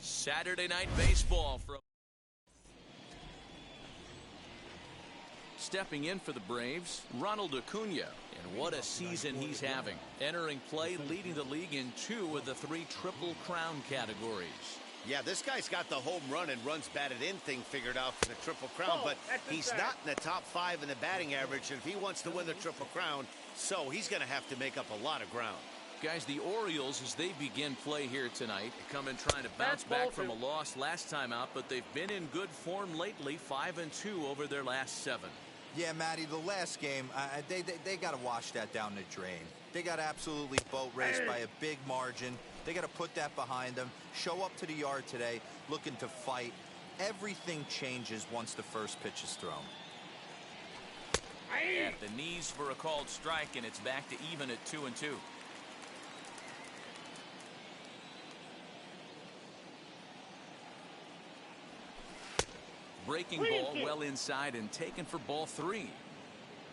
Saturday Night Baseball from stepping in for the Braves, Ronald Acuna, and what a season he's having. Entering play, leading the league in 2 of the 3 Triple Crown categories. Yeah, this guy's got the home run and runs batted in thing figured out for the Triple Crown, but he's not in the top 5 in the batting average, and if he wants to win the Triple Crown, so he's going to have to make up a lot of ground. Guys, the Orioles, as they begin play here tonight, come in trying to bounce back from a loss last time out, but they've been in good form lately, 5-2 over their last 7. Yeah, Matty, the last game, they got to wash that down the drain. They got absolutely boat raced by a big margin. They got to put that behind them, show up to the yard today, looking to fight. Everything changes once the first pitch is thrown. At the knees for a called strike, and it's back to even at 2-2. Breaking ball well inside and taken for ball 3.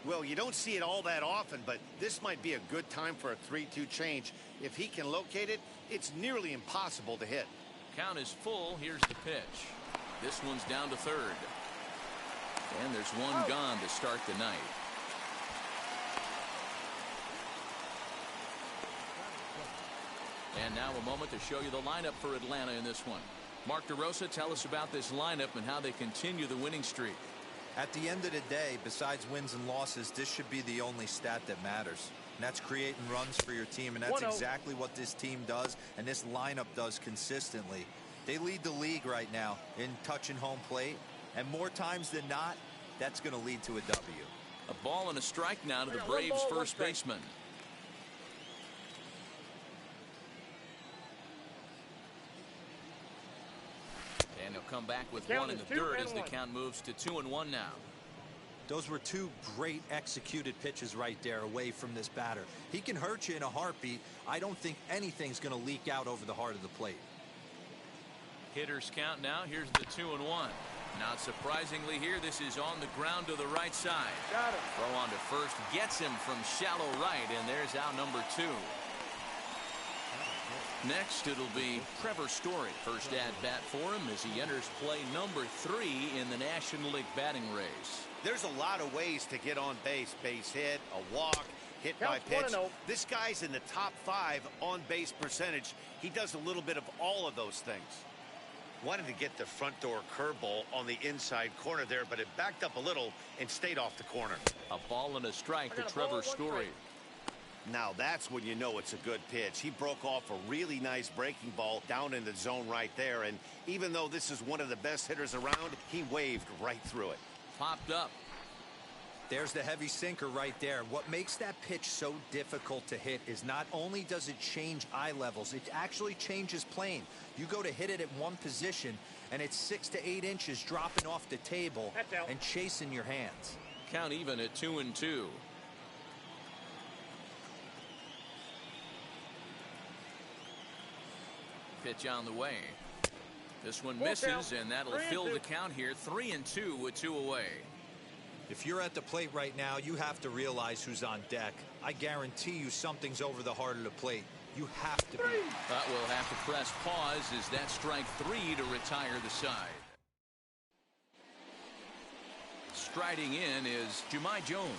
Well, you don't see it all that often, but this might be a good time for a 3-2 change. If he can locate it, it's nearly impossible to hit. Count is full. Here's the pitch. This one's down to third. And there's one gone to start the night. And now a moment to show you the lineup for Atlanta in this one. Mark DeRosa, tell us about this lineup and how they continue the winning streak. At the end of the day, besides wins and losses, this should be the only stat that matters. And that's creating runs for your team, and that's exactly what this team does, and this lineup does consistently. They lead the league right now in touching home plate, and more times than not, that's going to lead to a W. A ball and a strike now to the Braves' first baseman. And he'll come back with one in the dirt as the count moves to 2-1 now. Those were 2 great executed pitches right there away from this batter. He can hurt you in a heartbeat. I don't think anything's going to leak out over the heart of the plate. Hitters count now. Here's the 2-1. Not surprisingly here, this is on the ground to the right side. Got it. Throw on to first, gets him from shallow right, and there's out number 2. Next, it'll be Trevor Story. First at-bat for him as he enters play number 3 in the National League batting race. There's a lot of ways to get on base. Base hit, a walk, hit by pitch. This guy's in the top 5 on base percentage. He does a little bit of all of those things. Wanted to get the front door curveball on the inside corner there, but it backed up a little and stayed off the corner. A ball and a strike to Trevor Story. Now that's when you know it's a good pitch. He broke off a really nice breaking ball down in the zone right there, and even though this is one of the best hitters around, he waved right through it. Popped up. There's the heavy sinker right there. What makes that pitch so difficult to hit is not only does it change eye levels, it actually changes plane. You go to hit it at one position, and it's 6 to 8 inches dropping off the table and chasing your hands. Count even at 2-2. Pitch on the way. This one misses, and that'll fill the count here. 3-2 with 2 away. If you're at the plate right now, you have to realize who's on deck. I guarantee you something's over the heart of the plate. You have to be. But we'll have to press pause as that strike 3 to retire the side. Striding in is Jahmai Jones.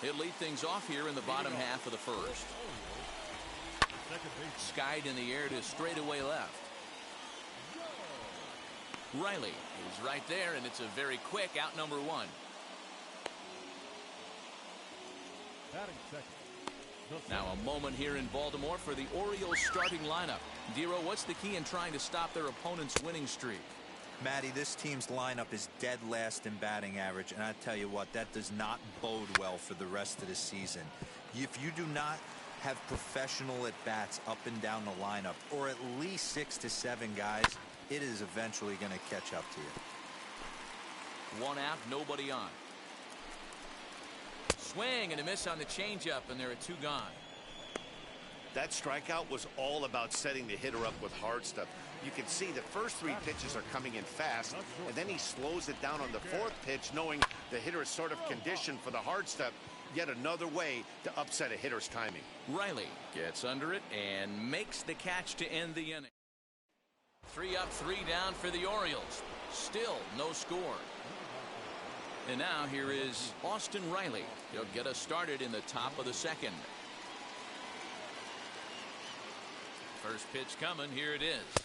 He'll lead things off here in the bottom half of the first. Skied in the air to straightaway left. Riley is right there, and it's a very quick out number 1. Now a moment here in Baltimore for the Orioles starting lineup. Dero, what's the key in trying to stop their opponent's winning streak? Matty, this team's lineup is dead last in batting average, and I tell you what, that does not bode well for the rest of the season. If you do not have professional at-bats up and down the lineup, or at least 6 to 7 guys, it is eventually going to catch up to you. 1 out, nobody on. Swing and a miss on the changeup, and there are 2 gone. That strikeout was all about setting the hitter up with hard stuff. You can see the first 3 pitches are coming in fast, and then he slows it down on the 4th pitch, knowing the hitter is sort of conditioned for the hard step. Yet another way to upset a hitter's timing. Riley gets under it and makes the catch to end the inning. 3 up, 3 down for the Orioles. Still no score. And now here is Austin Riley. He'll get us started in the top of the 2nd. First pitch coming. Here it is.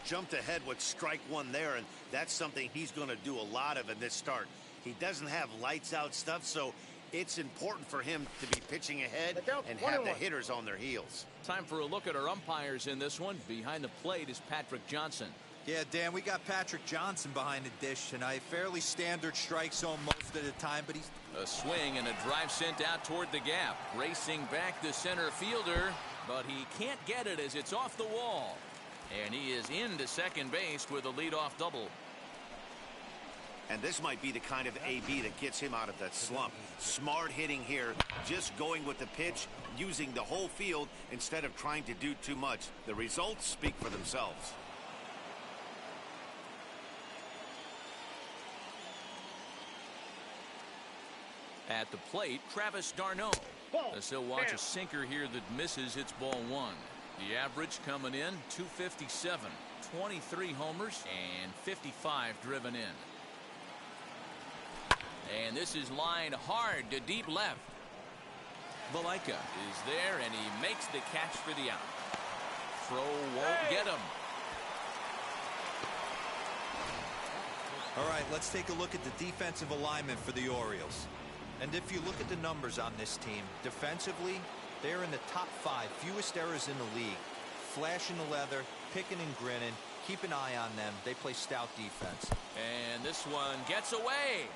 Jumped ahead with strike 1 there, and that's something he's going to do a lot of in this start. He doesn't have lights out stuff, so it's important for him to be pitching ahead and have the hitters on their heels. Time for a look at our umpires in this one. Behind the plate is Patrick Johnson. Yeah, Dan, we got Patrick Johnson behind the dish tonight. Fairly standard strike zone most of the time, but he's... A swing and a drive sent out toward the gap. Racing back the center fielder, but he can't get it as it's off the wall. And he is into second base with a leadoff double. And this might be the kind of AB that gets him out of that slump. Smart hitting here, just going with the pitch, using the whole field instead of trying to do too much. The results speak for themselves. At the plate, Travis d'Arnaud. As he'll watch a sinker here that misses. It's ball 1. The average coming in 257, 23 homers and 55 driven in. And this is lined hard to deep left. Valaika is there, and he makes the catch for the out. Throw won't get him. All right, let's take a look at the defensive alignment for the Orioles. And if you look at the numbers on this team, defensively, they're in the top 5, fewest errors in the league. Flashing the leather, picking and grinning. Keep an eye on them. They play stout defense. And this one gets away.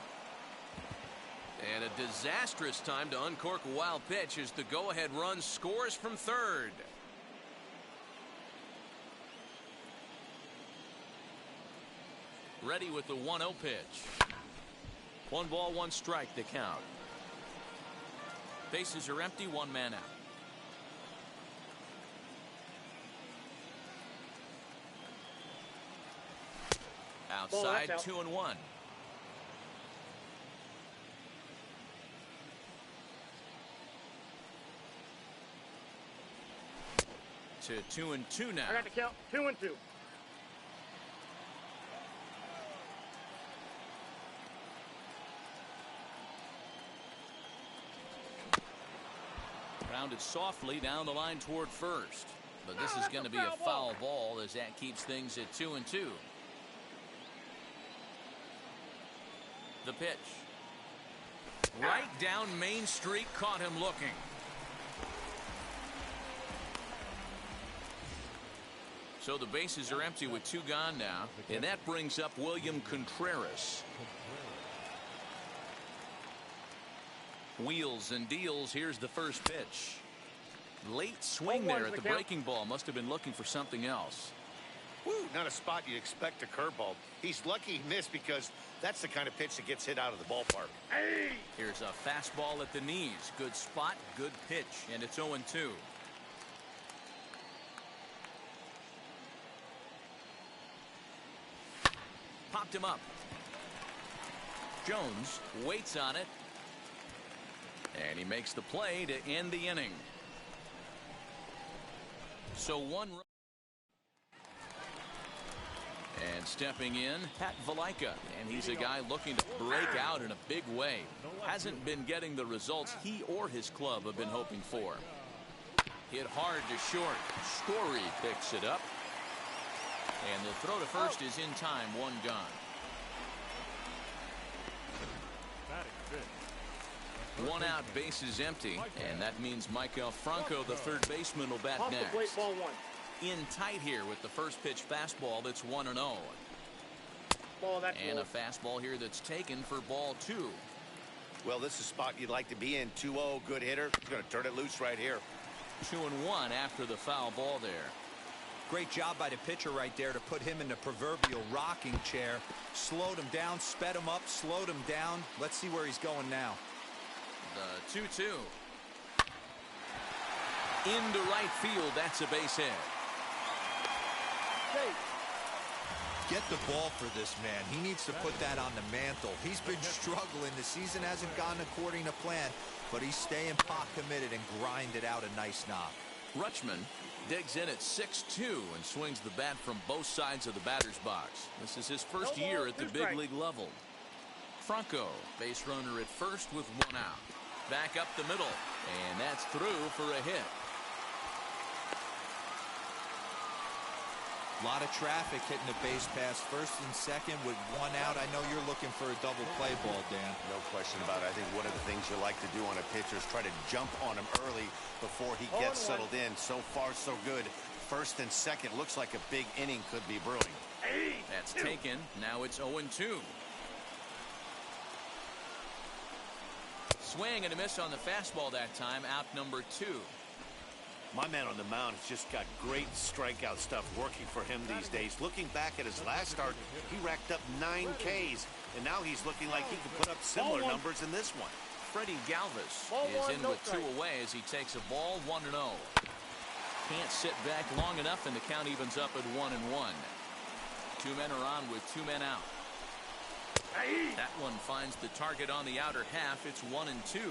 And a disastrous time to uncork a wild pitch as the go-ahead run scores from third. Ready with the 1-0 pitch. 1 ball, 1 strike, the count. Bases are empty, 1 man out. Outside, 2-1. To 2-2 now. I got the count. 2-2. Rounded softly down the line toward first. But this is going to be a foul ball as that keeps things at 2-2. The pitch. Right down Main Street, caught him looking. So the bases are empty with 2 gone now. And that brings up William Contreras. Wheels and deals. Here's the first pitch. Late swing there at the breaking ball. Must have been looking for something else. Woo, not a spot you'd expect a curveball. He's lucky he missed because that's the kind of pitch that gets hit out of the ballpark. Hey! Here's a fastball at the knees. Good spot, good pitch, and it's 0-2. Popped him up. Jones waits on it. And he makes the play to end the inning. So 1 run. And stepping in, Pat Valaika. And he's a guy looking to break out in a big way. Hasn't been getting the results he or his club have been hoping for. Hit hard to short. Story picks it up. And the throw to first is in time. 1 gone. 1 out, bases empty, and that means Michael Franco, the third baseman, will bat next. Ball 1. In tight here with the first pitch fastball that's 1-0. And a fastball here that's taken for ball 2. Well, this is a spot you'd like to be in. 2-0, good hitter. He's going to turn it loose right here. 2-1 after the foul ball there. Great job by the pitcher right there to put him in the proverbial rocking chair. Slowed him down, sped him up, slowed him down. Let's see where he's going now. The 2-2. Into right field. That's a base hit. Get the ball for this man. He needs to put that on the mantle. He's been struggling. The season hasn't gone according to plan, but he's staying pot committed and grinded out a nice knock. Rutschman digs in at 6'2" and swings the bat from both sides of the batter's box. This is his first year at the big league level. Franco, base runner at first with one out. Back up the middle, and that's through for a hit. A lot of traffic hitting the base pass first and second with one out. I know you're looking for a double play ball, Dan. No question about it. I think one of the things you like to do on a pitcher is try to jump on him early before he gets settled in. So far, so good. First and second looks like a big inning could be brewing. That's taken. Now it's 0-2. Swing and a miss on the fastball that time. Out number 2. My man on the mound has just got great strikeout stuff working for him these days. Looking back at his last start, he racked up 9 Ks, and now he's looking like he can put up similar numbers in this one. Freddie Galvis is in with 2 away as he takes a ball 1-0. Can't sit back long enough, and the count evens up at 1-1. 2 men are on with 2 men out. That one finds the target on the outer half. It's 1-2.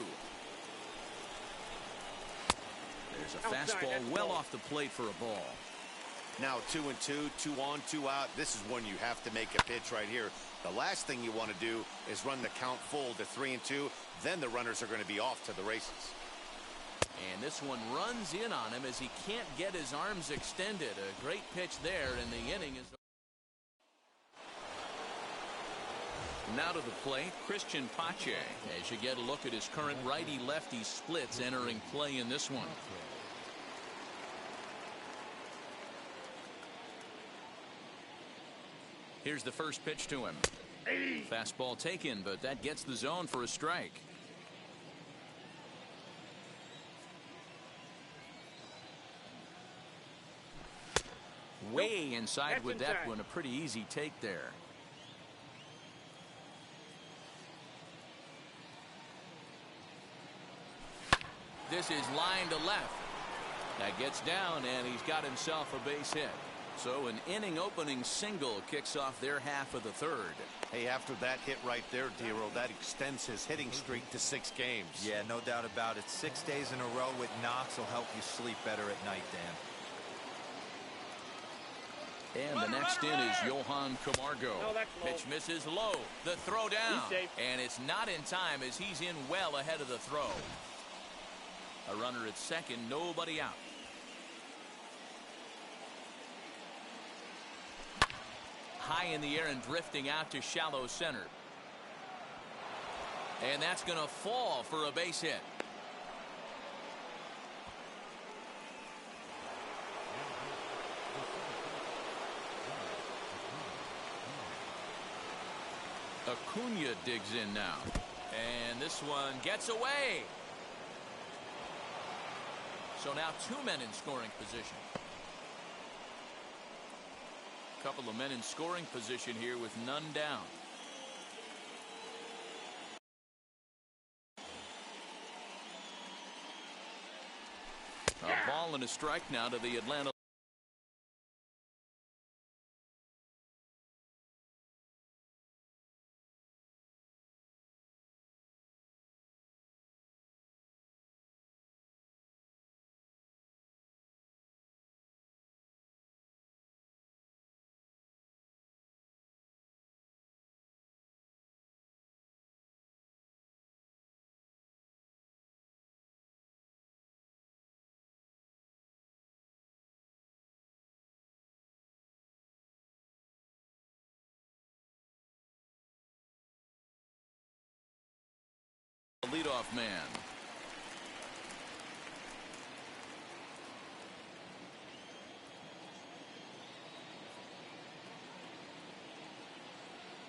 There's a fastball well off the plate for a ball. Now 2-2, 2 on, 2 out. This is when you have to make a pitch right here. The last thing you want to do is run the count full to 3-2. Then the runners are going to be off to the races. And this one runs in on him as he can't get his arms extended. A great pitch there, and the inning is. Now to the plate, Christian Pache, as you get a look at his current righty-lefty splits entering play in this one. Here's the first pitch to him. Fastball taken, but that gets the zone for a strike. Way inside with that one. A pretty easy take there. This is line to left. That gets down, and he's got himself a base hit. So an inning opening single kicks off their half of the third. Hey, after that hit right there, Dero, that extends his hitting streak to 6 games. Yeah, no doubt about it. 6 days in a row with knocks will help you sleep better at night, Dan. And the next in is Johan Camargo. Pitch misses low. The throw down. And it's not in time as he's in well ahead of the throw. A runner at second, nobody out. High in the air and drifting out to shallow center. And that's going to fall for a base hit. Acuna digs in now. And this one gets away. So now 2 men in scoring position. Couple of men in scoring position here with none down. A ball and a strike now to the Atlanta. Leadoff man.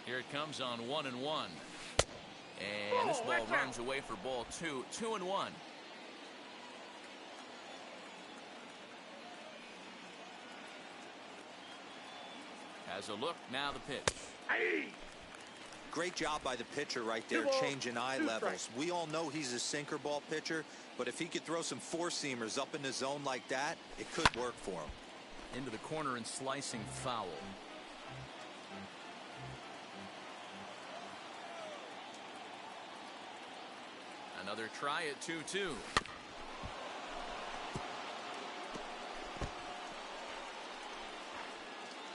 Here it comes on 1-1. And this ball runs away for ball 2. 2-1. Has a look, now the pitch. Great job by the pitcher right there, changing eye levels. We all know he's a sinker ball pitcher, but if he could throw some 4-seamers up in the zone like that, it could work for him. into the corner and slicing foul. Another try at 2-2.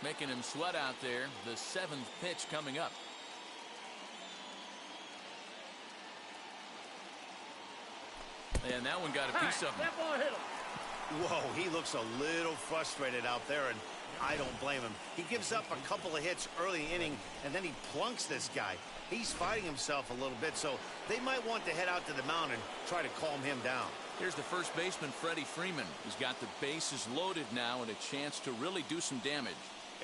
Making him sweat out there. The 7th pitch coming up. And that one got a piece of him. Whoa, he looks a little frustrated out there, and I don't blame him. He gives up a couple of hits early inning, and then he plunks this guy. He's fighting himself a little bit, so they might want to head out to the mound and try to calm him down. Here's the first baseman, Freddie Freeman. He's got the bases loaded now and a chance to really do some damage.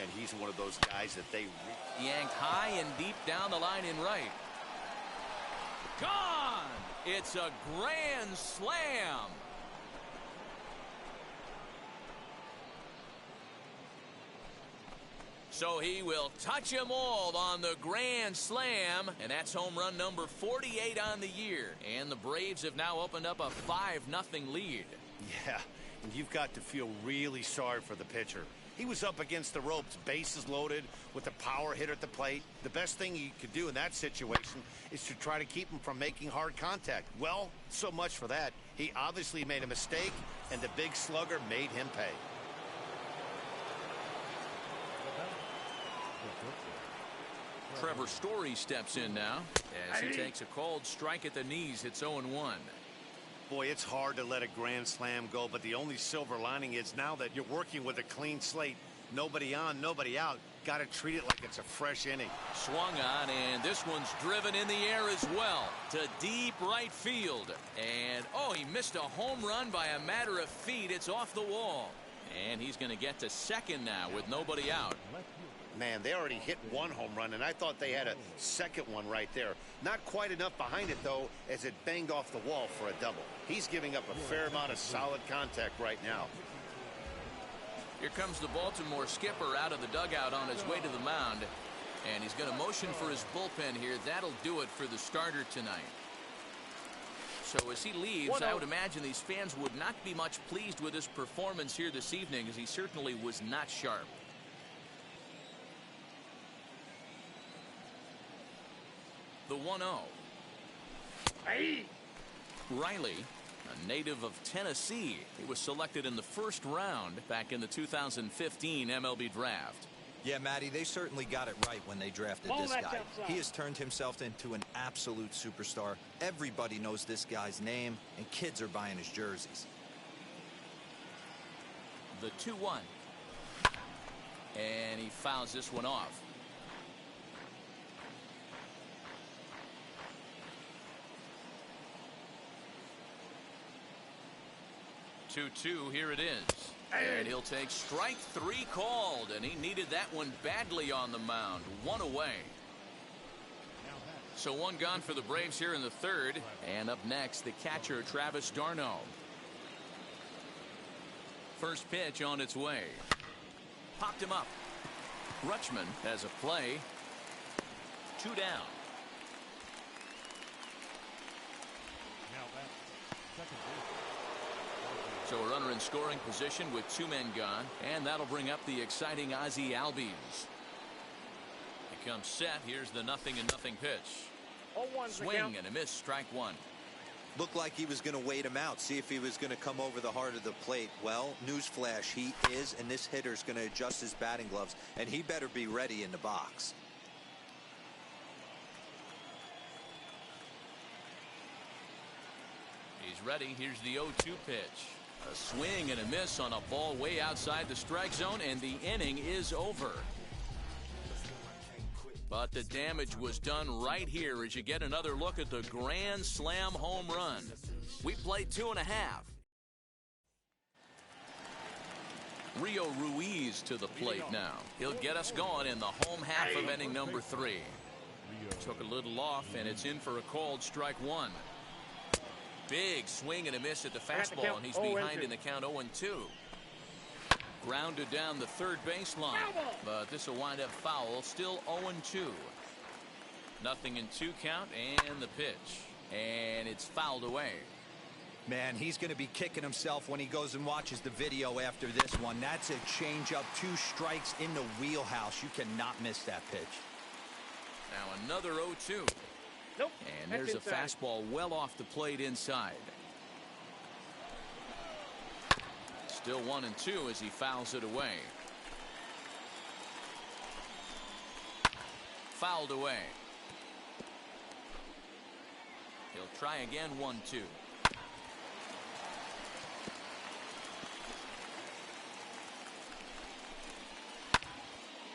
And he's one of those guys that they yanked high and deep down the line in right. Gone! It's a grand slam. So he will touch them all on the grand slam, and that's home run number 48 on the year. And the Braves have now opened up a 5-0 lead. Yeah, and you've got to feel really sorry for the pitcher. He was up against the ropes, bases loaded, with a power hitter at the plate. The best thing you could do in that situation is to try to keep him from making hard contact. Well, so much for that. He obviously made a mistake, and the big slugger made him pay. Trevor Story steps in now as he takes a cold strike at the knees. It's 0-1. Boy, it's hard to let a grand slam go, but the only silver lining is now that you're working with a clean slate, nobody on, nobody out, got to treat it like it's a fresh inning. Swung on, and this one's driven in the air as well to deep right field. And oh, he missed a home run by a matter of feet. It's off the wall, and he's going to get to second now with nobody out. Man, they already hit one home run, and I thought they had a second one right there. Not quite enough behind it, though, as it banged off the wall for a double. He's giving up a fair amount of solid contact right now. Here comes the Baltimore skipper out of the dugout on his way to the mound, and he's going to motion for his bullpen here. That'll do it for the starter tonight. So as he leaves, I would imagine these fans would not be much pleased with his performance here this evening, as he certainly was not sharp. The 1-0. Riley, a native of Tennessee. He was selected in the first round back in the 2015 MLB draft. Yeah, Matty, they certainly got it right when they drafted this guy. He has turned himself into an absolute superstar. Everybody knows this guy's name, and kids are buying his jerseys. The 2-1. And he fouls this one off. Here it is. And he'll take strike 3 called, and he needed that one badly on the mound. 1 away. So 1 gone for the Braves here in the 3rd. And up next, the catcher, Travis d'Arnaud. First pitch on its way. Popped him up. Rutschman has a play. 2 down. So a runner in scoring position with 2 men gone, and that'll bring up the exciting Ozzie Albies. He comes set. Here's the 0-0 pitch. Swing and a miss. Strike 1. Looked like he was going to wait him out, see if he was going to come over the heart of the plate. Well, newsflash, he is, and this hitter's going to adjust his batting gloves, and he better be ready in the box. He's ready. Here's the 0-2 pitch. A swing and a miss on a ball way outside the strike zone, and the inning is over. But the damage was done right here as you get another look at the grand slam home run. We played 2.5. Rio Ruiz to the plate now. He'll get us going in the home half of inning number 3. Took a little off, and it's in for a called strike 1. Big swing and a miss at the fastball, and he's behind in the count 0-2. Grounded down the third baseline, but this will wind up foul. Still 0-2. 0-2 count, and the pitch, and it's fouled away. Man, he's going to be kicking himself when he goes and watches the video after this one. That's a changeup, 2 strikes in the wheelhouse. You cannot miss that pitch. Now another 0-2. Nope. And there's a fastball well off the plate inside. Still 1-2 as he fouls it away. Fouled away. He'll try again. 1-2.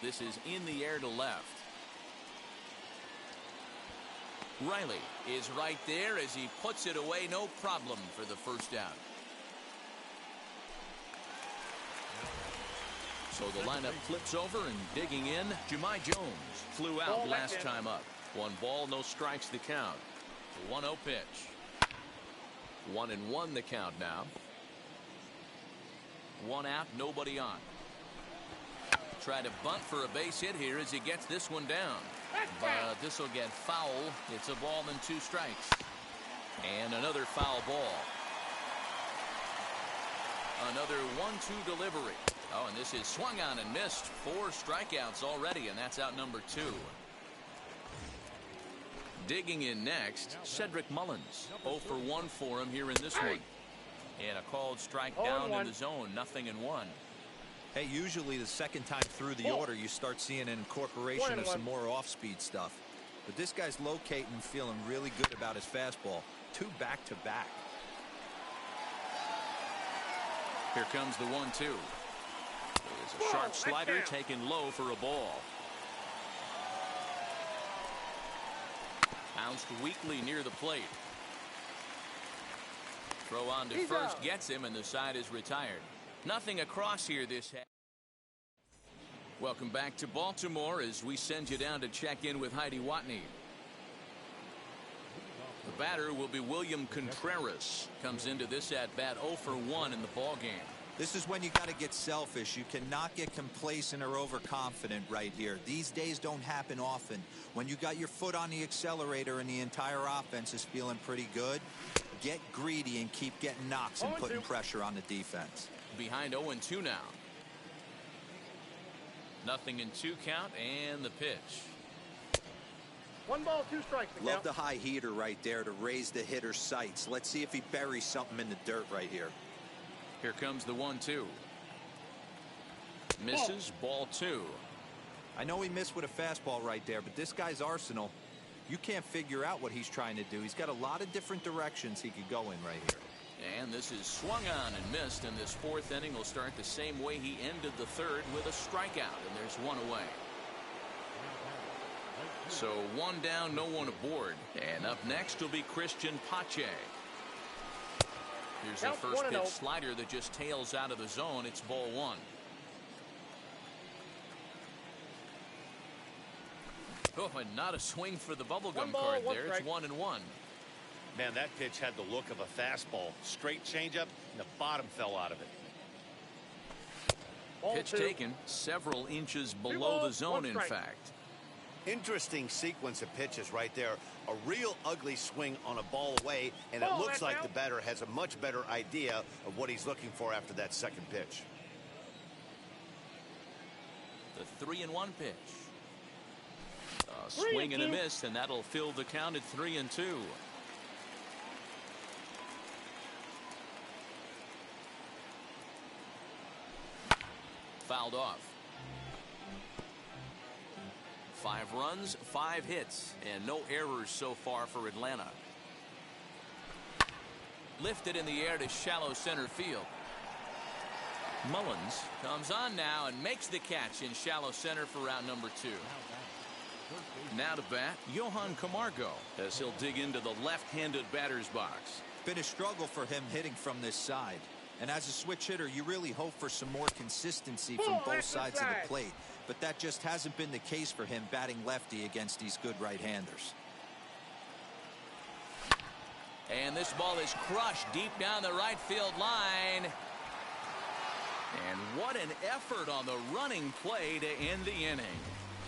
This is in the air to left. Riley is right there as he puts it away. No problem for the first out. So the lineup flips over, and digging in, Jahmai Jones flew out last time up. 1 ball, no strikes the count. 1-0 pitch. 1-1 the count now. 1 out, nobody on. Try to bunt for a base hit here as he gets this one down. But this will get foul. It's a ball and 2 strikes. And another foul ball. Another 1-2 delivery. Oh, and this is swung on and missed. 4 strikeouts already, and that's out number 2. Digging in next, Cedric Mullins. 0 for 1 for him here in this one. And a called strike down in the zone. 0-1. Hey, usually the second time through the order, you start seeing an incorporation of some more off-speed stuff. But this guy's locating and feeling really good about his fastball. 2 back-to-back. Here comes the 1-2. It's a sharp slider taken low for a ball. Bounced weakly near the plate. Throw on to first gets him, and the side is retired. Nothing across here this half. Welcome back to Baltimore as we send you down to check in with Heidi Watney. The batter will be William Contreras. Comes into this at bat 0 for 1 in the ball game. This is when you got to get selfish. You cannot get complacent or overconfident right here. These days don't happen often. When you got your foot on the accelerator and the entire offense is feeling pretty good, get greedy and keep getting knocks and putting pressure on the defense. Behind 0-2 now. 0-2 count, and the pitch. 1 ball, 2 strikes. Love the high heater right there to raise the hitter's sights. Let's see if he buries something in the dirt right here. Here comes the 1-2. Misses. Ball 2. I know he missed with a fastball right there, but this guy's arsenal, you can't figure out what he's trying to do. He's got a lot of different directions he could go in right here. And this is swung on and missed, and this 4th inning will start the same way he ended the 3rd with a strikeout, and there's 1 away. So 1 down, no one aboard. And up next will be Christian Pache. Here's the first pitch slider that just tails out of the zone. It's ball 1. Oh, and not a swing for the bubblegum card there. It's 1-1. Man, that pitch had the look of a fastball. Straight changeup, and the bottom fell out of it. Pitch taken several inches below the zone, in fact. Interesting sequence of pitches right there. A real ugly swing on a ball away, and it looks like the batter has a much better idea of what he's looking for after that second pitch. The 3-1 pitch. A swing and a miss, and that'll fill the count at 3-2. Fouled off. 5 runs, 5 hits, and no errors so far for Atlanta. Lifted in the air to shallow center field. Mullins comes on now and makes the catch in shallow center for round number 2. Now to bat, Johan Camargo, as he'll dig into the left-handed batter's box. Been a struggle for him hitting from this side. And as a switch hitter, you really hope for some more consistency from both sides of the plate. But that just hasn't been the case for him batting lefty against these good right-handers. And this ball is crushed deep down the right field line. And what an effort on the running play to end the inning.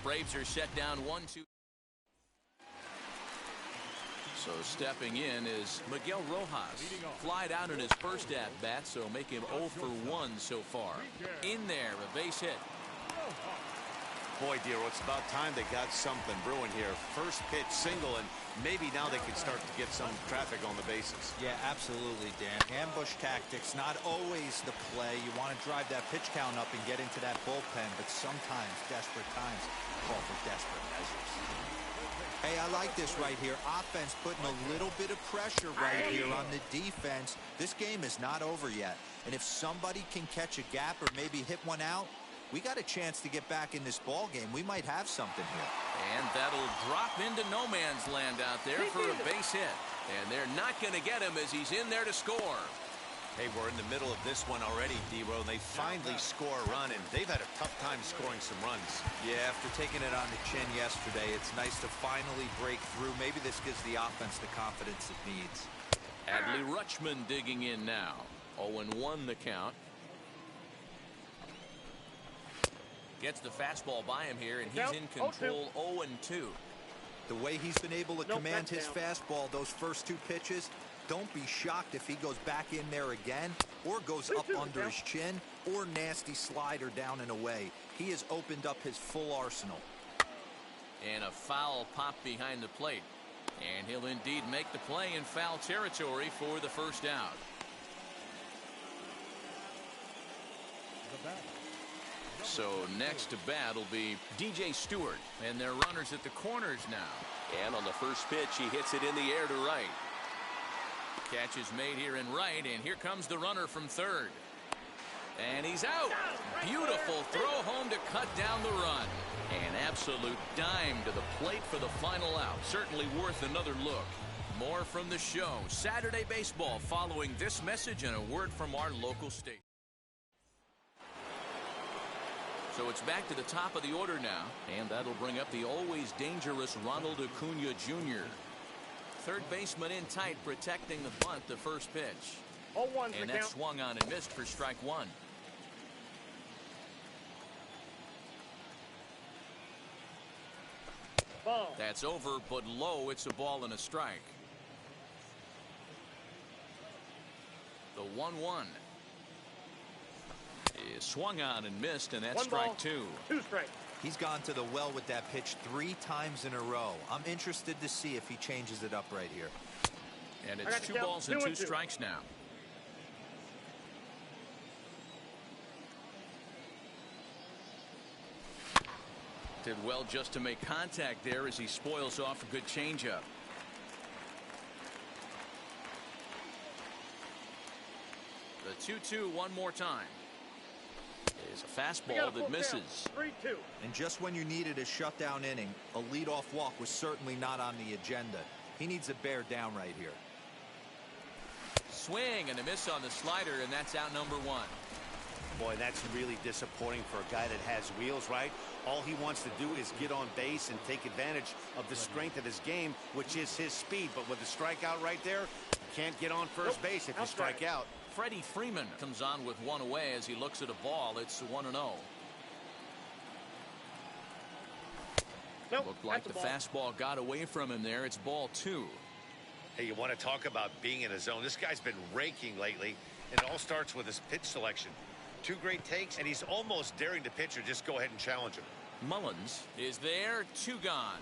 Braves are set down 1-2. So stepping in is Miguel Rojas. Flied out in his first at-bat, so make him 0 for 1 so far. In there, a base hit. Boy, Dero, it's about time they got something brewing here. First pitch single, and maybe now they can start to get some traffic on the bases. Yeah, absolutely, Dan. Ambush tactics, not always the play. You want to drive that pitch count up and get into that bullpen, but sometimes desperate times call for desperate measures. Hey, I like this right here. Offense putting a little bit of pressure right here on the defense. This game is not over yet. And if somebody can catch a gap or maybe hit one out, we got a chance to get back in this ball game. We might have something here. And that'll drop into no man's land out there for a base hit. And they're not going to get him as he's in there to score. Hey, we're in the middle of this one already, Dero. They finally score a run, and they've had a tough time scoring some runs. Yeah, after taking it on the chin yesterday, it's nice to finally break through. Maybe this gives the offense the confidence it needs. Adley Rutschman digging in now. 0-1 the count. Gets the fastball by him here, and he's in control. 0-2. The way he's been able to command his fastball those first two pitches, don't be shocked if he goes back in there again or goes up under his chin or nasty slider down and away. He has opened up his full arsenal. And a foul pop behind the plate. And he'll indeed make the play in foul territory for the first out. So next to bat will be DJ Stewart, and they're runners at the corners now. And on the first pitch, he hits it in the air to right. Catch is made here in right, and here comes the runner from third. And he's out. Beautiful throw home to cut down the run. An absolute dime to the plate for the final out. Certainly worth another look. More from the show. Saturday Baseball following this message and a word from our local station. So it's back to the top of the order now, and that'll bring up the always dangerous Ronald Acuna Jr. Third baseman in tight, protecting the bunt, the first pitch. And that swung on and missed for strike one. Ball. That's over, but low. It's a ball and a strike. The 1-1. Is swung on and missed, and that's strike two. 2 strikes. He's gone to the well with that pitch 3 times in a row. I'm interested to see if he changes it up right here. And it's 2 balls and 2 strikes now. Did well just to make contact there as he spoils off a good changeup. The 2-2 one more time. Is a fastball that misses. 3-2. And just when you needed a shutdown inning, a leadoff walk was certainly not on the agenda. He needs to bear down right here. Swing and a miss on the slider, and that's out number 1. Boy, that's really disappointing for a guy that has wheels, right? All he wants to do is get on base and take advantage of the strength of his game, which is his speed. But with the strikeout right there, can't get on first base if you strike out. Freddie Freeman comes on with one away as he looks at a ball. It's 1-0. Looked like the fastball got away from him there. It's ball 2. Hey, you want to talk about being in a zone? This guy's been raking lately. It all starts with his pitch selection. 2 great takes, and he's almost daring the pitcher just go ahead and challenge him. Mullins is there. 2 gone.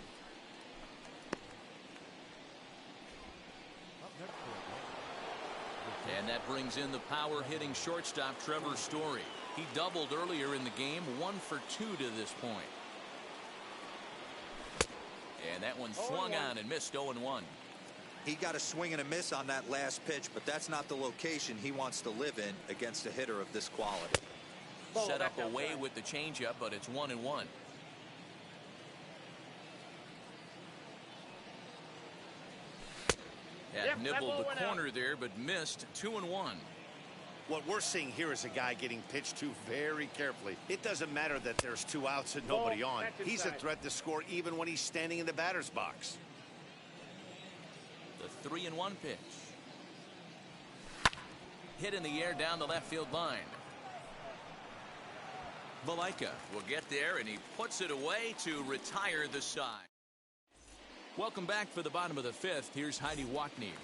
And that brings in the power-hitting shortstop Trevor Story. He doubled earlier in the game, 1 for 2 to this point. And that one swung on and missed. 0-1. He got a swing and a miss on that last pitch, but that's not the location he wants to live in against a hitter of this quality. Set up away with the changeup, but it's 1-1. Had nibbled the corner there, but missed. 2-1. What we're seeing here is a guy getting pitched to very carefully. It doesn't matter that there's 2 outs and nobody on. He's a threat to score even when he's standing in the batter's box. The 3-1 pitch. Hit in the air down the left field line. Valaika will get there, and he puts it away to retire the side. Welcome back for the bottom of the fifth. Here's Heidi Watney.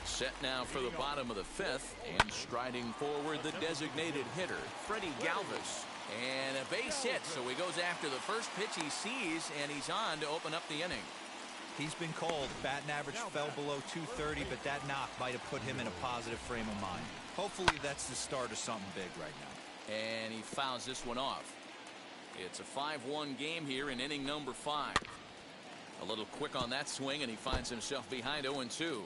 Set now for the bottom of the fifth, and striding forward the designated hitter, Freddie Galvis. And a base hit, so he goes after the first pitch he sees, and he's on to open up the inning. He's been cold. Batting average fell below 230, but that knock might have put him in a positive frame of mind. Hopefully that's the start of something big right now. And he fouls this one off. It's a 5-1 game here in inning number 5. A little quick on that swing, and he finds himself behind 0-2.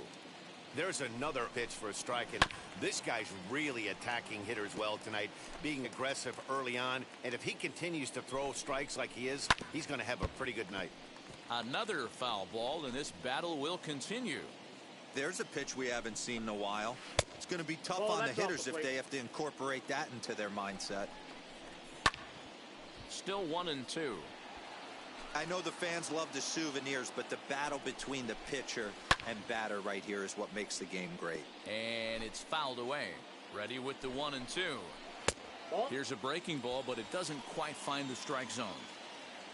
There's another pitch for a strike, and this guy's really attacking hitters well tonight, being aggressive early on, and if he continues to throw strikes like he is, he's going to have a pretty good night. Another foul ball, and this battle will continue. There's a pitch we haven't seen in a while. It's going to be tough on the hitters if they have to incorporate that into their mindset. Still 1-2. I know the fans love the souvenirs, but the battle between the pitcher and batter right here is what makes the game great. And it's fouled away. Ready with the 1-2. Here's a breaking ball, but it doesn't quite find the strike zone.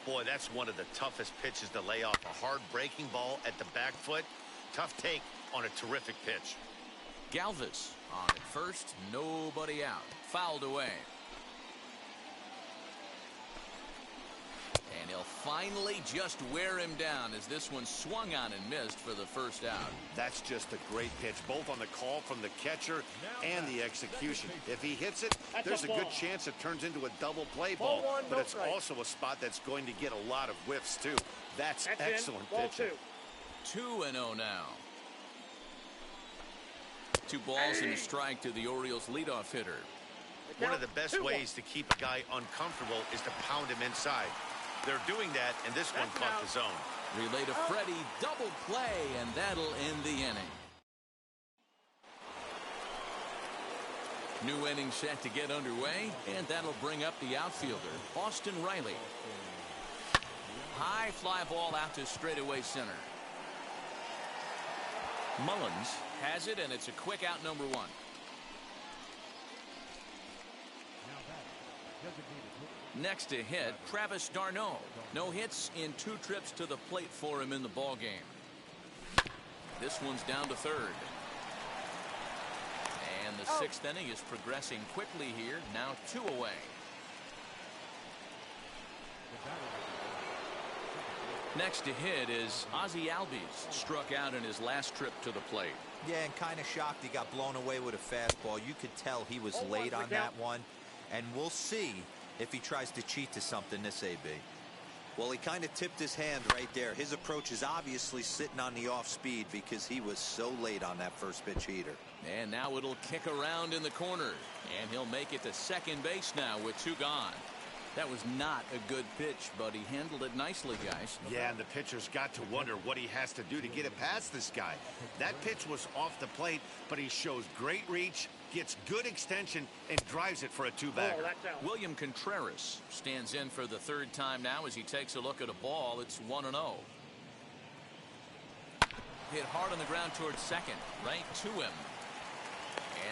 Boy, that's one of the toughest pitches to lay off. A hard breaking ball at the back foot. Tough take on a terrific pitch. Galvis on at first, nobody out. Fouled away. And he'll finally just wear him down as this one swung on and missed for the first out. That's just a great pitch, both on the call from the catcher and the execution. If he hits it, there's a good chance it turns into a double play ball, but it's also a spot that's going to get a lot of whiffs too. That's excellent pitching. 2-0 now. 2 balls and a strike to the Orioles leadoff hitter. One of the best ways to keep a guy uncomfortable is to pound him inside. They're doing that, and this one caught the zone. Relay to Freddie, double play, and that'll end the inning. New inning set to get underway, and that'll bring up the outfielder, Austin Riley. High fly ball out to straightaway center. Mullins has it, and it's a quick out, number 1. Next to hit, Travis d'Arnaud. No hits in 2 trips to the plate for him in the ball game. This one's down to third. And the 6th inning is progressing quickly here. Now 2 away. Next to hit is Ozzie Albies. Struck out in his last trip to the plate. Yeah, and kind of shocked he got blown away with a fastball. You could tell he was late on that one. And we'll see if he tries to cheat to something this AB. Well, he kind of tipped his hand right there. His approach is obviously sitting on the off speed because he was so late on that first pitch heater. And now it'll kick around in the corner. And he'll make it to second base now with 2 gone. That was not a good pitch, but he handled it nicely, guys. Yeah, and the pitcher's got to wonder what he has to do to get it past this guy. That pitch was off the plate, but he shows great reach, gets good extension, and drives it for a 2-bagger. William Contreras stands in for the 3rd time now as he takes a look at a ball. It's 1-0. Hit hard on the ground towards second, right to him.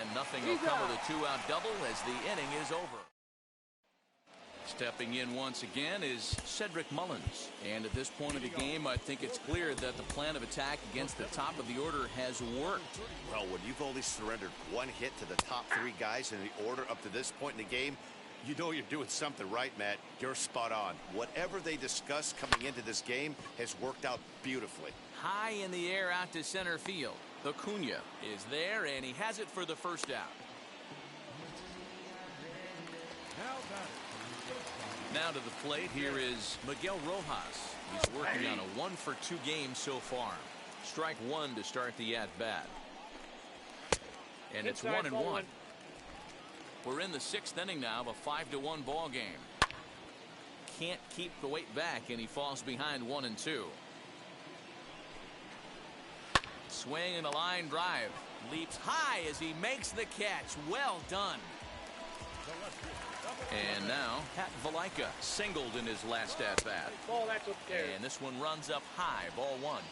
And nothing will come with a 2-out double as the inning is over. Stepping in once again is Cedric Mullins. And at this point of the game, I think it's clear that the plan of attack against the top of the order has worked. Well, when you've only surrendered 1 hit to the top 3 guys in the order up to this point in the game, you know you're doing something right, Matt. You're spot on. Whatever they discussed coming into this game has worked out beautifully. High in the air out to center field. Acuna is there, and he has it for the first out. Now to the plate, here is Miguel Rojas. He's working on a 1-for-2 game so far. Strike 1 to start the at-bat. And it's 1-1. We're in the 6th inning now of a 5-1 ball game. Can't keep the weight back, and he falls behind 1-2. Swing and a line drive. Leaps high as he makes the catch. Well done. And now, Pat Valaika singled in his last at-bat. And this one runs up high, ball 1.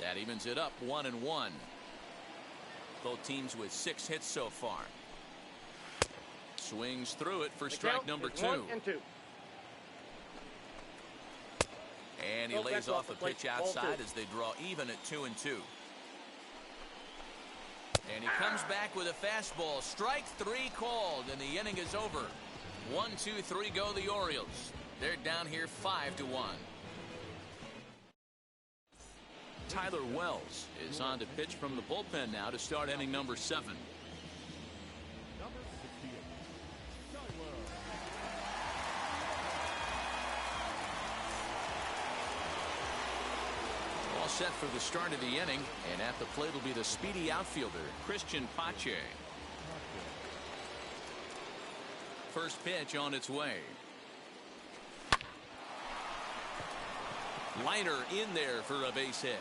That evens it up 1-1. Both teams with 6 hits so far. Swings through it for strike number 2. And he lays off a pitch outside as they draw even at 2-2. And he comes back with a fastball. Strike three called, and the inning is over. 1-2-3 go the Orioles. They're down here 5-1. Tyler Wells is on to pitch from the bullpen now to start inning number 7. All set for the start of the inning, and at the plate will be the speedy outfielder, Christian Pache. First pitch on its way. Liner in there for a base hit.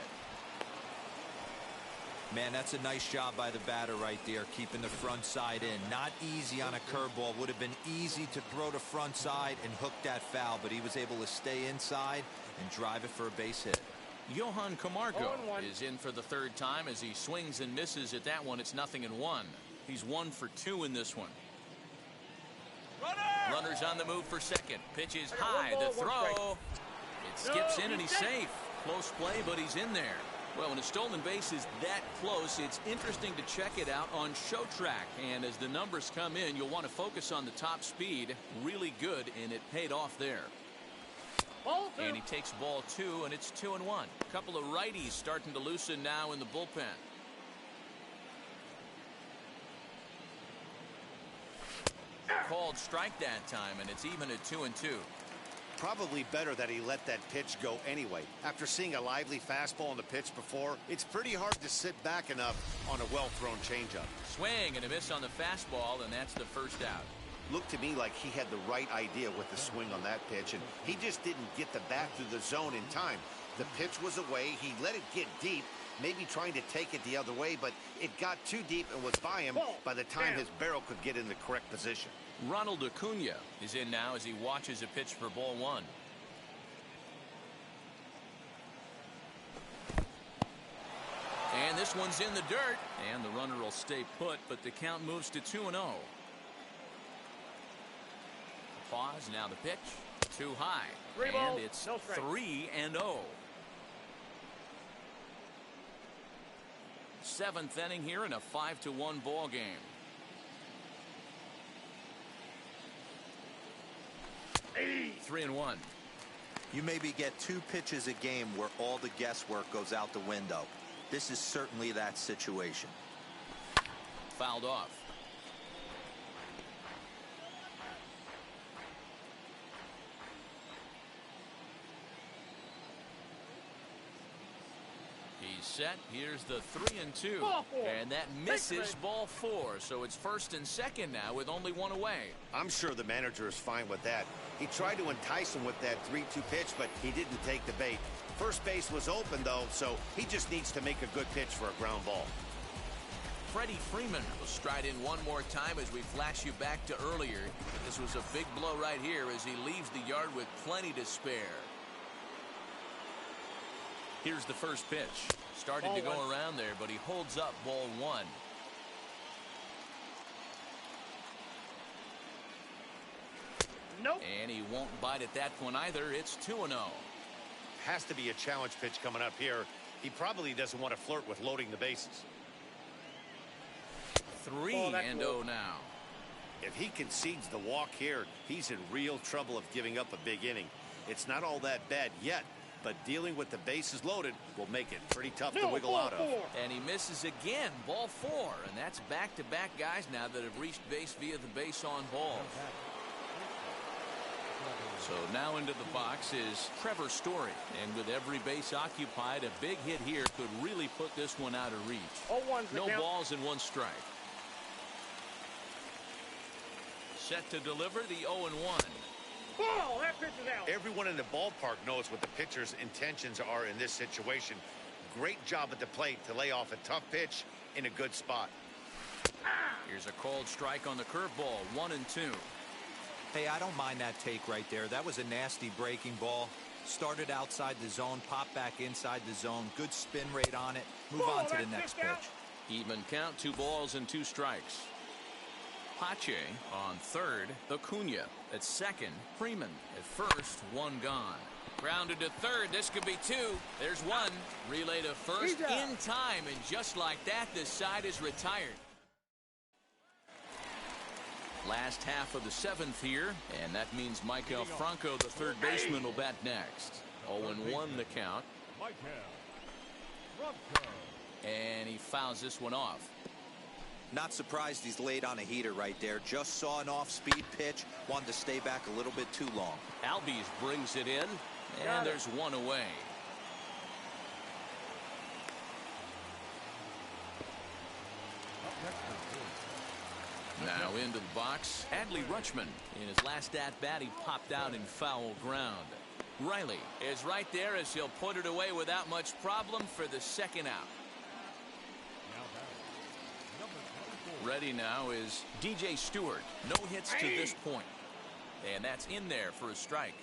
Man, that's a nice job by the batter right there, keeping the front side in. Not easy on a curveball. Would have been easy to throw the front side and hook that foul, but he was able to stay inside and drive it for a base hit. Johan Camargo is in for the third time as he swings and misses at that one. It's 0-1. He's 1 for 2 in this one. Runners on the move for second. Pitch is high. The throw. It skips in and he's safe. Close play, but he's in there. Well, when a stolen base is that close, it's interesting to check it out on Show Track. And as the numbers come in, you'll want to focus on the top speed. Really good, and it paid off there. And he takes ball 2, and it's 2-1. A couple of righties starting to loosen now in the bullpen. Called strike that time, and it's even at 2-2. Probably better that he let that pitch go anyway. After seeing a lively fastball on the pitch before, it's pretty hard to sit back enough on a well-thrown changeup. Swing and a miss on the fastball, and that's the first out. Looked to me like he had the right idea with the swing on that pitch, and he just didn't get the bat through the zone in time. The pitch was away. He let it get deep, maybe trying to take it the other way, but it got too deep and was by him by the time his barrel could get in the correct position. Ronald Acuna is in now as he watches a pitch for ball 1. And this one's in the dirt, and the runner will stay put, but the count moves to 2-0. Pause, now the pitch. Too high. And it's 3-0. Seventh inning here in a 5-1 ball game. 3-1. You maybe get 2 pitches a game where all the guesswork goes out the window. This is certainly that situation. Fouled off. He's set. Here's the 3-2. And that misses ball 4. So it's first and second now with only one away. I'm sure the manager is fine with that. He tried to entice him with that 3-2 pitch, but he didn't take the bait. First base was open, though, so he just needs to make a good pitch for a ground ball. Freddie Freeman will stride in one more time as we flash you back to earlier. This was a big blow right here as he leaves the yard with plenty to spare. Here's the first pitch. Started to go around there, but he holds up ball 1. Nope. And he won't bite at that one either. It's 2-0. Has to be a challenge pitch coming up here. He probably doesn't want to flirt with loading the bases. 3-0 now. If he concedes the walk here, he's in real trouble of giving up a big inning. It's not all that bad yet, but dealing with the bases loaded will make it pretty tough to wiggle out of. And he misses again, ball 4, and that's back-to-back guys now that have reached base via the base on ball. So now into the box is Trevor Story, and with every base occupied, a big hit here could really put this one out of reach. No balls and 1 strike. Set to deliver the 0-1. Ball, that pitch is out. Everyone in the ballpark knows what the pitcher's intentions are in this situation. Great job at the plate to lay off a tough pitch in a good spot. Here's a called strike on the curveball, 1-2. Hey, I don't mind that take right there. That was a nasty breaking ball. Started outside the zone, popped back inside the zone. Good spin rate on it. Move on to the next pitch. Even count, 2 balls and 2 strikes. Pache on third, Acuna at second, Freeman at first, 1 gone. Grounded to third. This could be two. There's one. Relay to first in time, and just like that, this side is retired. Last half of the seventh here, and that means Michael Franco, the third baseman, will bat next. 0-1 the count. And he fouls this one off. Not surprised he's laid on a heater right there. Just saw an off-speed pitch. Wanted to stay back a little bit too long. Albies brings it in, and there's one away. Now into the box, Adley Rutschman. In his last at-bat, he popped out in foul ground. Riley is right there as he'll put it away without much problem for the second out. Ready now is DJ Stewart. No hits to this point. And that's in there for a strike.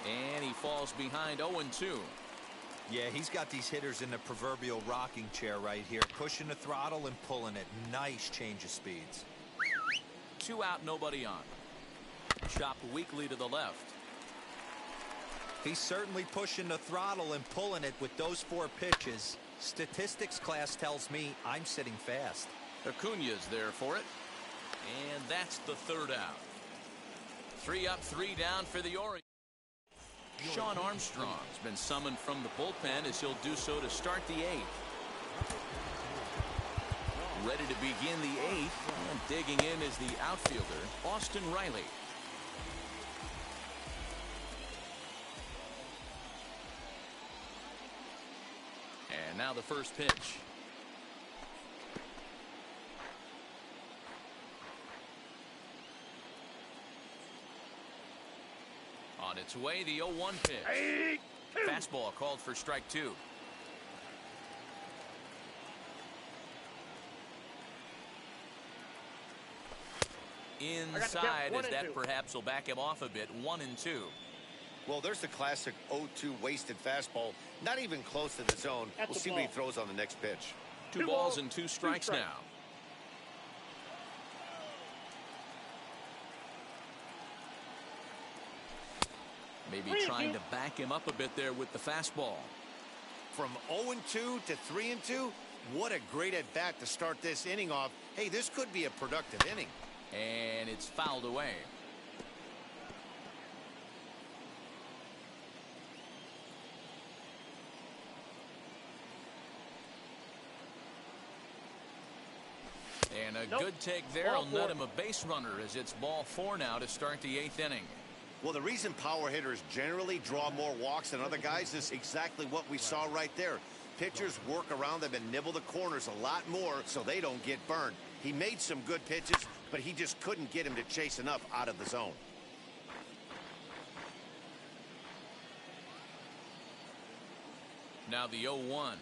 And he falls behind 0-2. Yeah, he's got these hitters in the proverbial rocking chair right here, pushing the throttle and pulling it. Nice change of speeds. 2 out, nobody on. Chopped weakly to the left. He's certainly pushing the throttle and pulling it with those 4 pitches. Statistics class tells me I'm sitting fast. Acuna's there for it. And that's the third out. 3 up, 3 down for the Orioles. Sean Armstrong's been summoned from the bullpen as he'll do so to start the 8th. Ready to begin the 8th, and digging in is the outfielder, Austin Riley. And now the first pitch. On its way, the 0-1 pitch. Fastball called for strike 2. Inside, as that perhaps will back him off a bit. 1-2. Well, there's the classic 0-2 wasted fastball. Not even close to the zone. We'll see what he throws on the next pitch. 2 balls and 2 strikes now. Maybe trying to back him up a bit there with the fastball. From 0-2 to 3-2, what a great at-bat to start this inning off. Hey, this could be a productive inning. And it's fouled away. And a good take there will net him a base runner as it's ball 4 now to start the 8th inning. Well, the reason power hitters generally draw more walks than other guys is exactly what we saw right there. Pitchers work around them and nibble the corners a lot more so they don't get burned. He made some good pitches, but he just couldn't get him to chase enough out of the zone. Now the 0-1.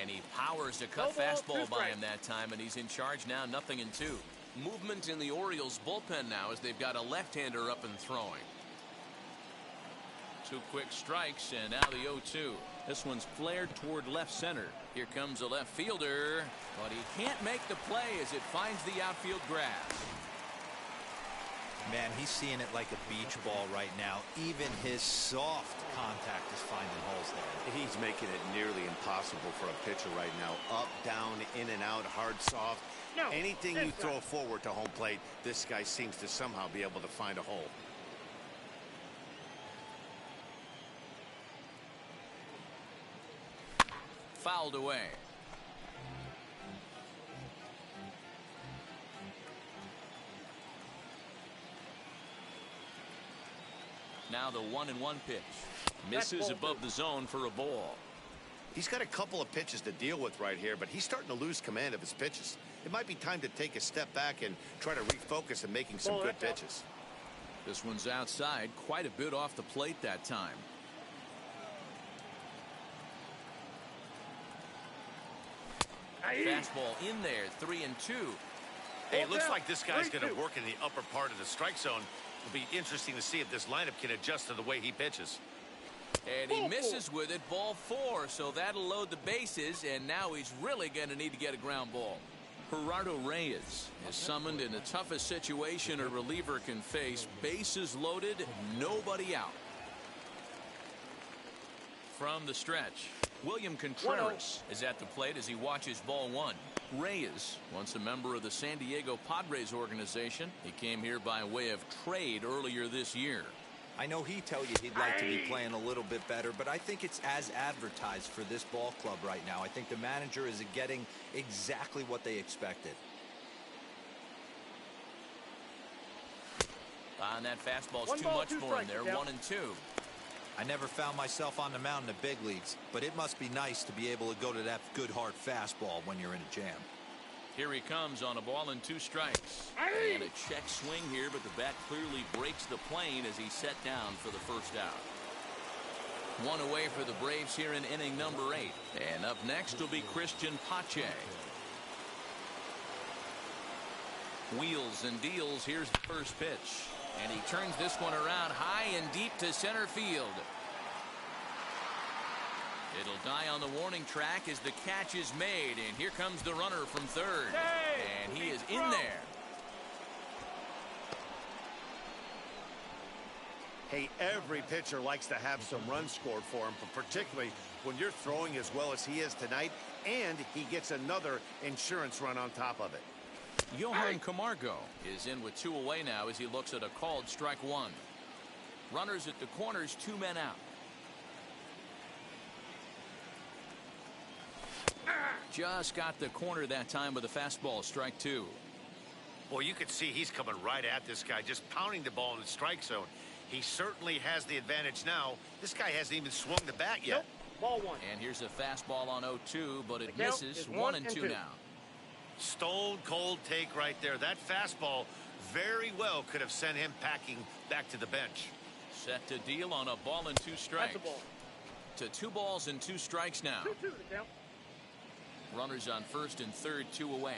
And he powers a cut fastball by him that time, and he's in charge now, 0-2. Movement in the Orioles bullpen now as they've got a left-hander up and throwing. 2 quick strikes, and now the 0-2. This one's flared toward left center. Here comes a left fielder, but he can't make the play as it finds the outfield grass. Man, he's seeing it like a beach ball right now. Even his soft contact is finding holes there. He's making it nearly impossible for a pitcher right now. Up, down, in and out, hard, soft. No, anything you throw forward to home plate, this guy seems to somehow be able to find a hole. Fouled away. Now the 1-1 pitch. Misses above the zone for a ball. He's got a couple of pitches to deal with right here, but he's starting to lose command of his pitches. It might be time to take a step back and try to refocus on making some good pitches. This one's outside, quite a bit off the plate that time. Fastball in there, 3-2. Hey, it looks like this guy's going to work in the upper part of the strike zone. It'll be interesting to see if this lineup can adjust to the way he pitches. And he misses with it, ball 4, so that'll load the bases, and now he's really going to need to get a ground ball. Gerardo Reyes is summoned in the toughest situation a reliever can face. Bases loaded, nobody out. From the stretch, William Contreras is at the plate as he watches ball one. Reyes, once a member of the San Diego Padres organization, he came here by way of trade earlier this year. I know he'd tell you he'd like to be playing a little bit better, but I think it's as advertised for this ball club right now. I think the manager is getting exactly what they expected. And that fastball's too much for him there. 1-2. I never found myself on the mound in the big leagues, but it must be nice to be able to go to that good hard fastball when you're in a jam. Here he comes on a ball and 2 strikes. And a check swing here, but the bat clearly breaks the plane as he's set down for the first out. 1 away for the Braves here in inning number 8. And up next will be Christian Pache. Wheels and deals. Here's the first pitch. And he turns this one around high and deep to center field. It'll die on the warning track as the catch is made. And here comes the runner from third. And he is in there. Hey, every pitcher likes to have some runs scored for him, but particularly when you're throwing as well as he is tonight, and he gets another insurance run on top of it. Johan Camargo is in with 2 away now as he looks at a called strike 1. Runners at the corners, 2 men out. Just got the corner that time with a fastball, strike 2. Well, you can see he's coming right at this guy, just pounding the ball in the strike zone. He certainly has the advantage now. This guy hasn't even swung the bat yet. Ball 1. And here's a fastball on 0-2, but it misses. 1-2 now. Stone cold take right there. That fastball very well could have sent him packing back to the bench. Set to deal on a ball and 2 strikes. That's a ball. To 2 balls and 2 strikes now. 2-2 the count. Runners on first and third, 2 away.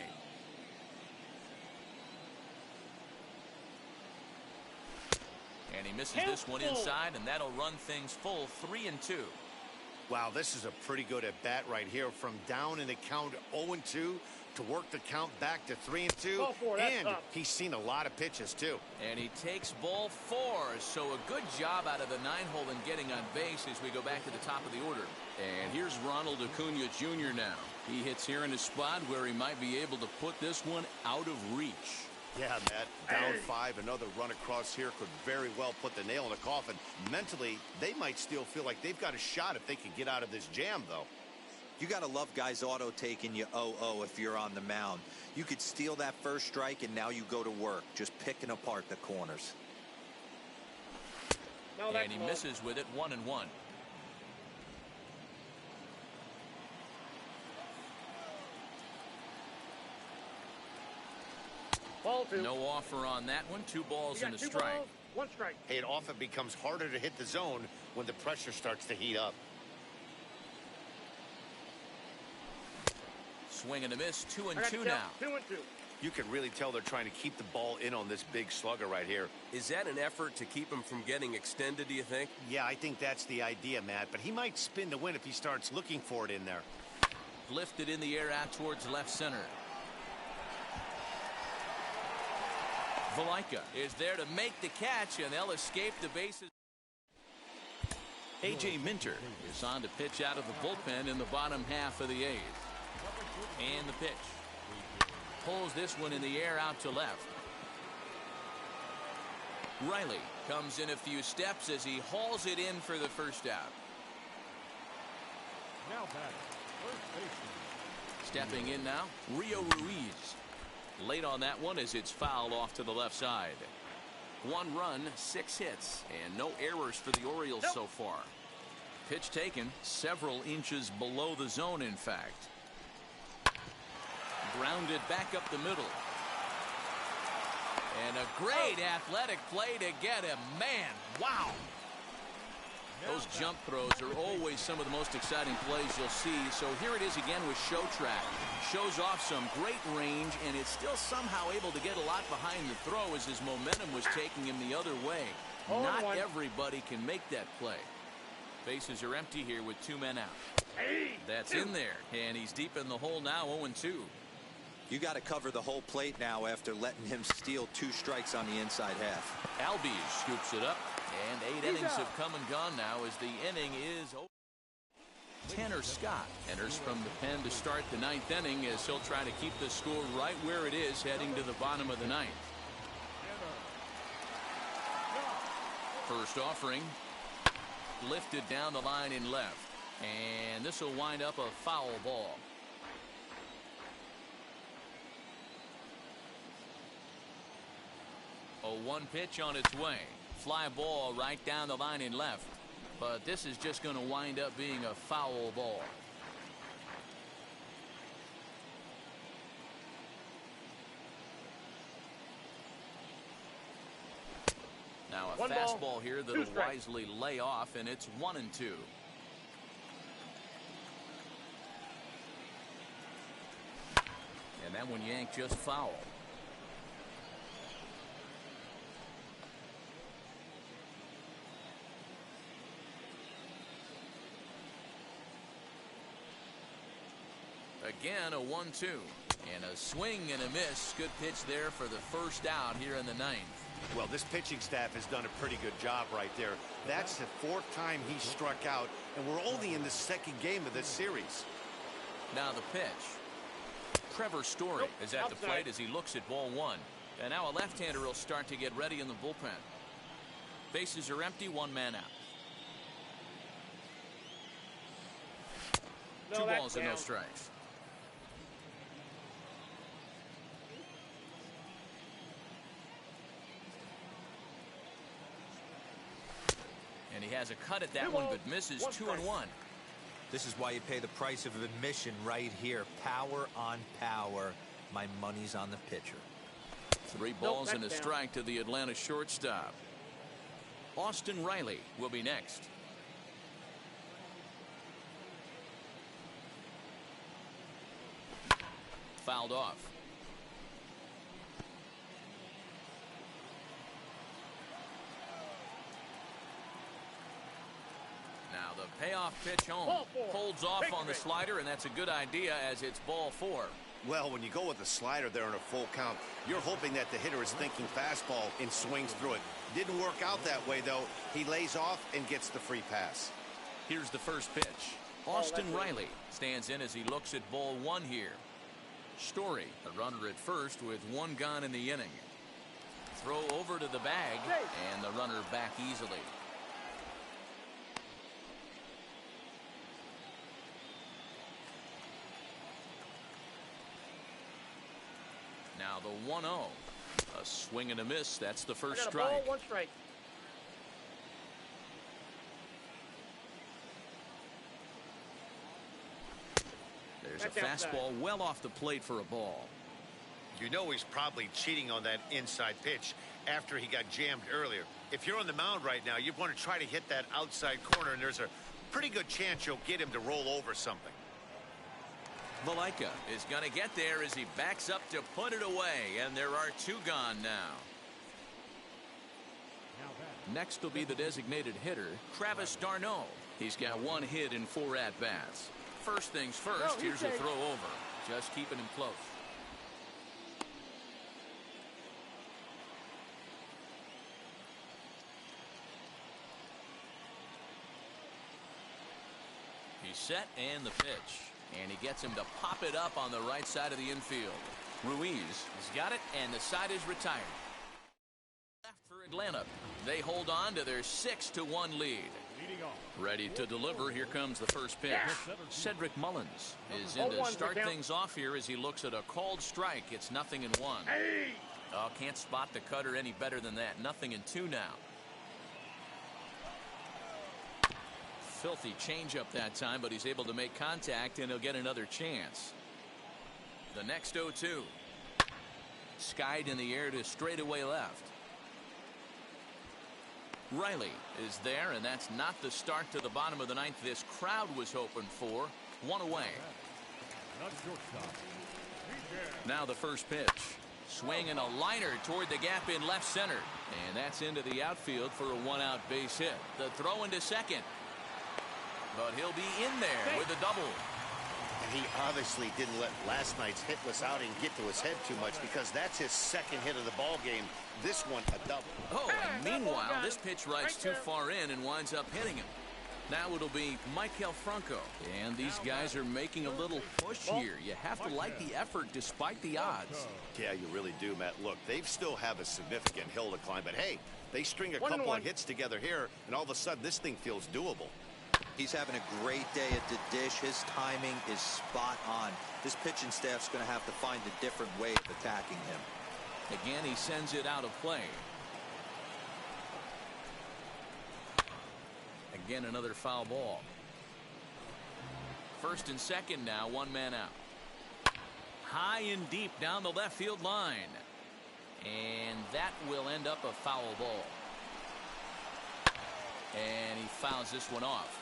And he misses this one inside, and that'll run things full. 3-2. Wow, this is a pretty good at bat right here. From down in the count 0-2 to work the count back to 3-2. And he's seen a lot of pitches too. And he takes ball 4. So a good job out of the 9-hole in getting on base as we go back to the top of the order. And here's Ronald Acuna Jr. now. He hits here in a spot where he might be able to put this one out of reach. Yeah, Matt, down 5, another run across here could very well put the nail in the coffin. Mentally, they might still feel like they've got a shot if they can get out of this jam, though. You got to love guys auto taking you 0-0 if you're on the mound. You could steal that first strike, and now you go to work, just picking apart the corners. And he misses with it. 1-1. Ball 2. No offer on that one. 2 balls and a 2 strike. balls, 1 strike. Hey, it often becomes harder to hit the zone when the pressure starts to heat up. Swing and a miss. 2-2 now. 2-2. You can really tell they're trying to keep the ball in on this big slugger right here. Is that an effort to keep him from getting extended, do you think? Yeah, I think that's the idea, Matt. But he might spin to win if he starts looking for it in there. Lifted in the air out towards left center. Valaika is there to make the catch, and they'll escape the bases. A.J. Minter is on to pitch out of the bullpen in the bottom half of the 8th. And the pitch. Pulls this one in the air out to left. Riley comes in a few steps as he hauls it in for the first out. Now batting, first baseman. Stepping in now, Rio Ruiz. Late on that one as it's fouled off to the left side. 1 run, 6 hits, and no errors for the Orioles so far. Pitch taken several inches below the zone, in fact. Grounded back up the middle. And a great athletic play to get him. Man, wow. Those jump throws are always some of the most exciting plays you'll see. So here it is again with Show Track. Shows off some great range, and it's still somehow able to get a lot behind the throw as his momentum was taking him the other way. Not everybody can make that play. Bases are empty here with 2 men out. That's in there, and he's deep in the hole now, 0-2. You got to cover the whole plate now after letting him steal 2 strikes on the inside half. Albies scoops it up, and 8 innings have come and gone now as the inning is over. Tanner Scott enters from the pen to start the 9th inning as he'll try to keep the score right where it is heading to the bottom of the 9th. First offering lifted down the line in left, and this will wind up a foul ball. A 1 pitch on its way. Fly ball right down the line in left. But this is just going to wind up being a foul ball. Now a fastball here that'll wisely lay off, and it's 1-2. And that one yanked just foul. Again, a 1-2. And a swing and a miss. Good pitch there for the first out here in the 9th. Well, this pitching staff has done a pretty good job right there. That's the 4th time he struck out, and we're only in the 2nd game of this series. Now the pitch. Trevor Story is at the plate as he looks at ball 1. And now a left-hander will start to get ready in the bullpen. Bases are empty, 1 man out. 2 balls and no strikes. And he has a cut at that one, but misses 2-1. This is why you pay the price of admission right here. Power on power. My money's on the pitcher. 3 balls and a strike to the Atlanta shortstop. Austin Riley will be next. Fouled off. Now the payoff pitch home. Holds off on the slider, and that's a good idea as it's ball 4. Well, when you go with the slider there in a full count, you're hoping that the hitter is thinking fastball and swings through it. Didn't work out that way, though. He lays off and gets the free pass. Here's the first pitch. Austin Riley stands in as he looks at ball 1 here. Story, a runner at first with 1 gone in the inning. Throw over to the bag, and the runner back easily. Now the 1-0. A swing and a miss. That's the first strike. 1 strike. There's a fastball well off the plate for a ball. You know he's probably cheating on that inside pitch after he got jammed earlier. If you're on the mound right now, you want to try to hit that outside corner, and there's a pretty good chance you'll get him to roll over something. Valaika is going to get there as he backs up to put it away, and there are 2 gone now. Next will be the designated hitter, Travis d'Arnaud. He's got 1 hit in 4 at-bats. First things first, here's a throw over. Just keeping him close. He's set and the pitch. And he gets him to pop it up on the right side of the infield. Ruiz has got it, and the side is retired. Left for Atlanta. They hold on to their 6-1 lead. Ready to deliver. Here comes the first pitch. Cedric Mullins is in to start things off here as he looks at a called strike. It's 0-1. Oh, can't spot the cutter any better than that. 0-2 now. Filthy changeup that time, but he's able to make contact, and he'll get another chance. The next 0-2. Skied in the air to straightaway left. Riley is there, and that's not the start to the bottom of the 9th this crowd was hoping for. 1 away. Now the first pitch. Swing and a liner toward the gap in left center. And that's into the outfield for a 1-out base hit. The throw into second. But he'll be in there with a double. He obviously didn't let last night's hitless outing get to his head too much, because that's his second hit of the ball game. This one a double. Oh, and meanwhile, this pitch rides too far in and winds up hitting him. Now it'll be Michael Franco. And these guys are making a little push here. You have to like the effort despite the odds. Yeah, you really do, Matt. Look, they still have a significant hill to climb, but hey, they string a couple of hits together here, and all of a sudden this thing feels doable. He's having a great day at the dish. His timing is spot on. This pitching staff's going to have to find a different way of attacking him. Again, he sends it out of play. Again, another foul ball. First and second now, one man out. High and deep down the left field line. And that will end up a foul ball. And he fouls this one off.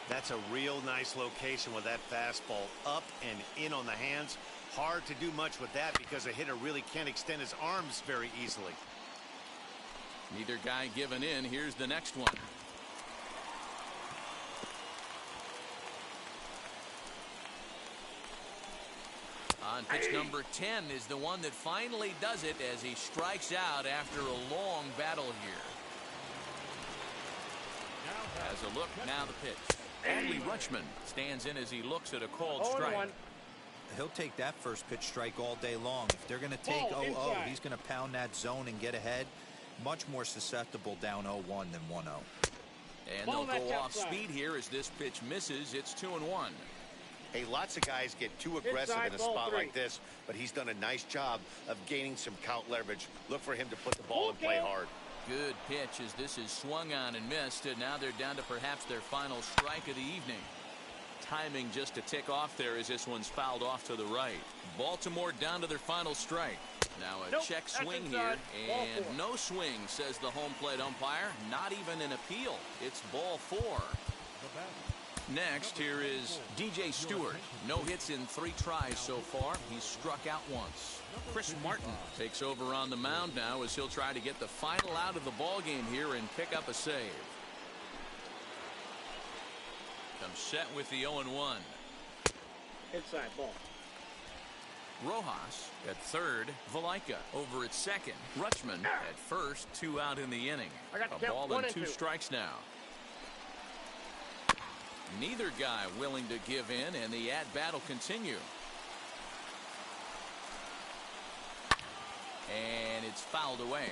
That's a real nice location with that fastball up and in on the hands. Hard to do much with that because a hitter really can't extend his arms very easily. Neither guy giving in. Here's the next one. On pitch number 10 is the one that finally does it as he strikes out after a long battle here. As a look, now the pitch. Adley Rutschman stands in as he looks at a called strike. He'll take that first pitch strike all day long. If they're going to take 0-0, he's going to pound that zone and get ahead. Much more susceptible down 0-1 than 1-0. And they'll go off speed here as this pitch misses. It's 2-1. Hey, lots of guys get too aggressive in a spot like this, but he's done a nice job of gaining some count leverage. Look for him to put the ball in play hard. Good pitch as this is swung on and missed, and now they're down to perhaps their final strike of the evening. Timing just a tick off there as this one's fouled off to the right. Baltimore down to their final strike. Now a check swing here, and no swing, says the home plate umpire. Not even an appeal. It's ball 4. Next, here is DJ Stewart. No hits in 3 tries so far. He's struck out once. Chris Martin takes over on the mound now as he'll try to get the final out of the ball game here and pick up a save. Comes set with the 0-1. Inside ball. Rojas at third. Valaika over at second. Rutschman at first. 2 out in the inning. A ball and 2 strikes now. Neither guy willing to give in, and the at-bat will continue. And it's fouled away.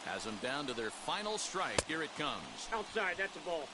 Has them down to their final strike. Here it comes. Outside, that's a ball.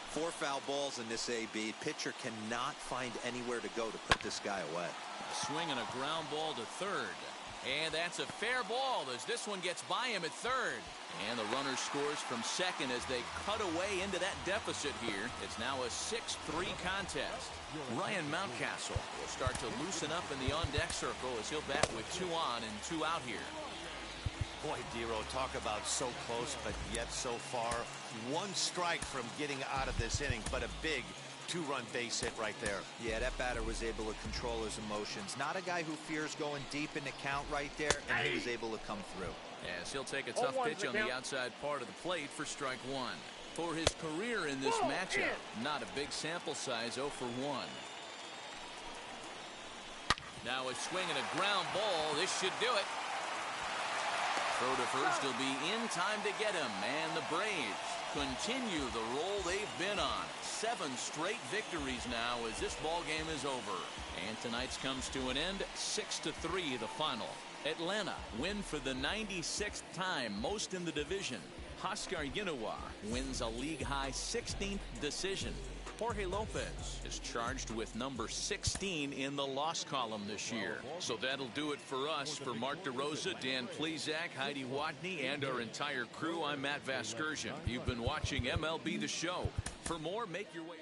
Four foul balls in this AB. Pitcher cannot find anywhere to go to put this guy away. A swing and a ground ball to third. And that's a fair ball as this one gets by him at third. And the runner scores from second as they cut away into that deficit here. It's now a 6-3 contest. Ryan Mountcastle will start to loosen up in the on-deck circle as he'll bat with 2 on and 2 out here. Boy, Dero, talk about so close, but yet so far. 1 strike from getting out of this inning, but a big 2-run base hit right there. Yeah, that batter was able to control his emotions. Not a guy who fears going deep in the count right there, and he was able to come through. As he'll take a tough pitch on the outside part of the plate for strike 1. For his career in this matchup, not a big sample size, 0 for 1. Now a swing and a ground ball. This should do it. Throw to first will be in time to get him, and the Braves continue the roll they've been on. 7 straight victories now as this ball game is over. And tonight's comes to an end. 6-3 the final. Atlanta win for the 96th time, most in the division. Oscar Yanoa wins a league-high 16th decision. Jorge Lopez is charged with number 16 in the loss column this year. So that'll do it for us. For Mark DeRosa, Dan Plesac, Heidi Watney, and our entire crew, I'm Matt Vasgersian. You've been watching MLB The Show. For more, make your way...